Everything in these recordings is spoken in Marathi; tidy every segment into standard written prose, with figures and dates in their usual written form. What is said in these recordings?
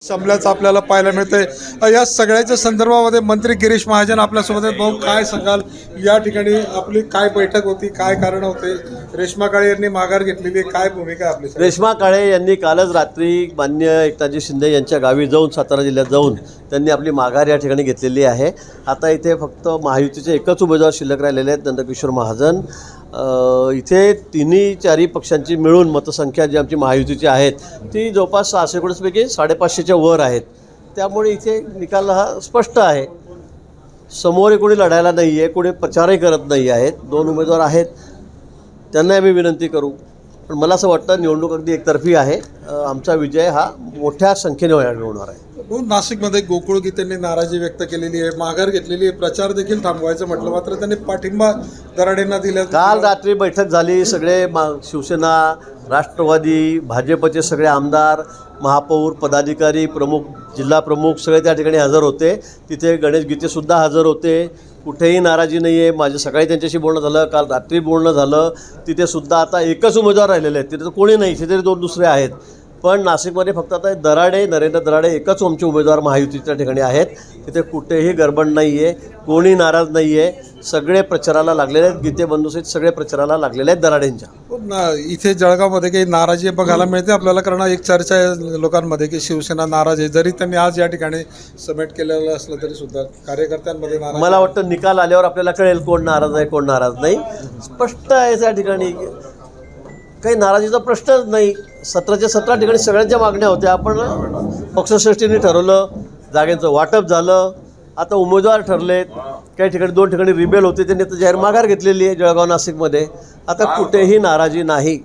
संपल्याचं आपल्याला पाहायला मिळतंय। या सगळ्याच्या संदर्भामध्ये मंत्री गिरीश महाजन आपल्यासोबत आहेत। भाऊ, काय सांगाल, या ठिकाणी आपली काय बैठक होती, काय कारण होते? रेश्मा काळे यांनी माघार घेतलेली, काय भूमिका आहे आपली? रेश्मा काळे यांनी कालच रात्री माननीय एकनाथजी शिंदे यांच्या गावी जाऊन, सातारा जिल्ह्यात जाऊन त्यांनी आपली माघार या ठिकाणी घेतलेली आहे। आता इथे फक्त महायुतीचे एकच उमेदवार शिल्लक राहिलेले आहेत, नंदकिशोर महाजन। इथे तिन्ही चारही पक्षांची मिळून मतसंख्या जी आमची महायुतीची आहेत ती जवळपास 600 पैकी 550च्या वर आहेत। त्यामुळे इथे निकाल हा स्पष्ट आहे। समोर कोणी लढायला नाही आहे, कोणी प्रचारही करत नाही आहेत। दोन उमेदवार आहेत, त्यांना आम्ही विनंती करू, पण मला असं वाटतं निवडणूक अगदी एकतर्फी आहे। आमचा विजय हा मोठ्या संख्येने होणार आहे। नाशिकमध्ये गोकुळ गीतेंनी नाराजी व्यक्त केलेली आहे, माघार घेतलेली आहे, प्रचार देखील थांबवायचं म्हटलं मात्र त्यांनी पाठिंबा दराडेंना दिला। काल रात्री बैठक झाली, सगळे शिवसेना, राष्ट्रवादी, भाजपचे सगळे आमदार, महापौर, पदाधिकारी, प्रमुख, जिल्हा प्रमुख सगळे त्या ठिकाणी हजर होते। तिथे गणेश गीतेसुद्धा हजर होते। कुठेही नाराजी नाही आहे। माझे सकाळी त्यांच्याशी बोलणं झालं, काल रात्री बोलणं झालं। तिथेसुद्धा आता एकच उमेदवार राहिलेले आहेत, तिथे तर कोणी नाही, तिथे दोन दुसरे आहेत। पण नाशिकमध्ये फक्त आता दराडे, नरेंद्र दराडे एकच आमचे उमेदवार महायुतीच्या ठिकाणी आहेत। तिथे कुठेही गडबड नाही आहे, कोणी नाराज नाही आहे। सगळे प्रचाराला लागलेले आहेत, गीतेबंधूसहित सगळे प्रचाराला लागलेले आहेत दराडेंच्या। इथे जळगावमध्ये काही नाराजी बघायला मिळते आपल्याला, कारण एक चर्चा आहे लोकांमध्ये की शिवसेना नाराज आहे। जरी त्यांनी आज या ठिकाणी समेट केलेलं असलं तरी सुद्धा कार्यकर्त्यांमध्ये नाराज। मला वाटतं निकाल आल्यावर आपल्याला कळेल कोण नाराज आहे, कोण नाराज नाही। स्पष्ट आहे त्या ठिकाणी, काही नाराजीचा प्रश्नच नाही। 17च्या 17 ठिकाणी सगळ्यांच्या मागण्या होत्या। आपण पक्षश्रेष्ठींनी ठरवलं, जागेचं वाटप झालं, आता उमेदवार ठरलेत। काही ठिकाणी 2 ठिकाणी रिबेल होते, त्यांनी आता जाहीर माघार घेतलेली आहे जळगाव, नाशिकमध्ये। आता कुठेही नाराजी नाही।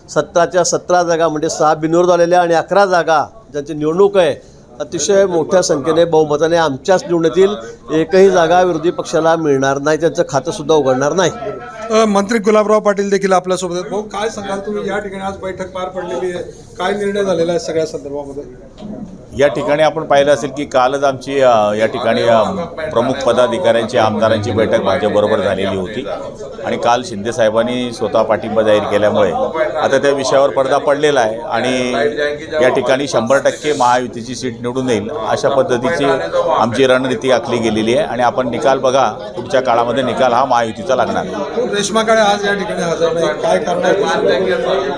17च्या 17 जागा म्हणजे 6 बिनविरोध आलेल्या आणि 11 जागा ज्यांची निवडणूक आहे अतिशय मोठ्या संख्येने बहुमताने आमच्याच निवडणुकीतील एकही जागा विरोधी पक्षाला मिळणार नाही, त्यांचं खातंसुद्धा उघडणार नाही। मंत्री गुलाबराव पाटील देखील आपल्यासोबत आहेत। भाऊ, काय सांगाल तुम्ही, या ठिकाणी आज बैठक पार पडलेली आहे, काय निर्णय झालेला आहे सगळ्या संदर्भामध्ये? या ठिकाणी आपण पाहिलं असेल की कालच आमची या ठिकाणी प्रमुख पदाधिकाऱ्यांची, आमदारांची बैठक माझ्याबरोबर झालेली होती आणि काल शिंदे साहेबांनी स्वतः पाठिंबा जाहीर केल्यामुळे आता त्या विषयावर पडदा पडलेला आहे आणि या ठिकाणी 100% महायुतीची सीट निवडून येईल अशा पद्धतीची आमची रणनीती आखली गेलेली आहे आणि आपण निकाल बघा, पुढच्या काळामध्ये निकाल हा महायुतीचा लागणार आहे। रेश्मा काळे आज या ठिकाणी हजर नाही, काय कारण आहे?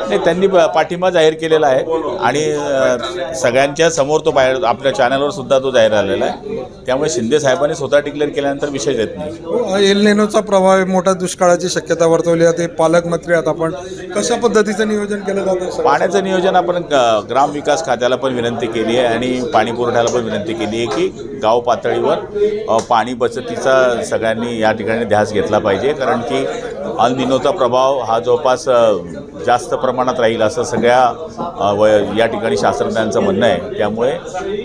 नाही, त्यांनी पाठिंबा जाहीर केलेला आहे आणि सगळ्यांच्या समोर तो बाहेर आपल्या चॅनलवर सुद्धा तो जाहीर झालेला आहे। त्यामुळे शिंदे साहेबांनी स्वतः डिक्लेअर केल्यानंतर विषय येत नाही। एल निनोचा प्रभाव आहे, मोठ्या दुष्काळाची शक्यता वर्तवली जाते। पालकमंत्री आता आपण कशा पद्धतीचं नियोजन केलं जातं? पाण्याचं नियोजन आपण ग्रामविकास खात्याला पण विनंती केली आहे आणि पाणी पुरवठ्याला पण विनंती केली आहे की गाव पातळीवर पाणी बचतीचा सगळ्यांनी या ठिकाणी ध्यास घेतला पाहिजे, कारण की अल निनोचा प्रभाव हा जवळपास जास्त प्रमाणात राहील असं सगळ्या या ठिकाणी शास्त्रज्ञांचं म्हणणं आहे। त्यामुळे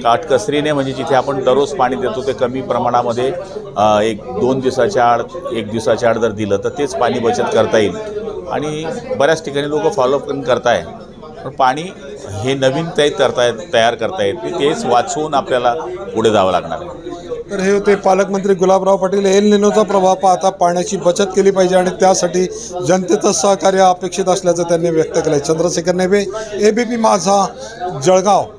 काटकसरीने म्हणजे जिथे आपण दररोज पाणी देतो ते कमी प्रमाणामध्ये 1-2 दिवसाच्या आड, 1 दिवसाच्या आड जर दिलं तर तेच पाणी बचत करता येईल आणि बऱ्याच ठिकाणी लोक फॉलोअप पण करताय। पण पाणी हे नवीन तयार करता येत नाही, तेच वाचवून आपल्याला पुढे जावं लागणार आहे। तर हे होते पालकमंत्री गुलाबराव पाटील। एल निनोचा प्रभाव पाहता पाण्याची बचत केली पाहिजे आणि त्यासाठी जनतेचं सहकार्य अपेक्षित असल्याचं त्यांनी व्यक्त केलं। चंद्रशेखर नेबे, ABP माझा, जळगाव।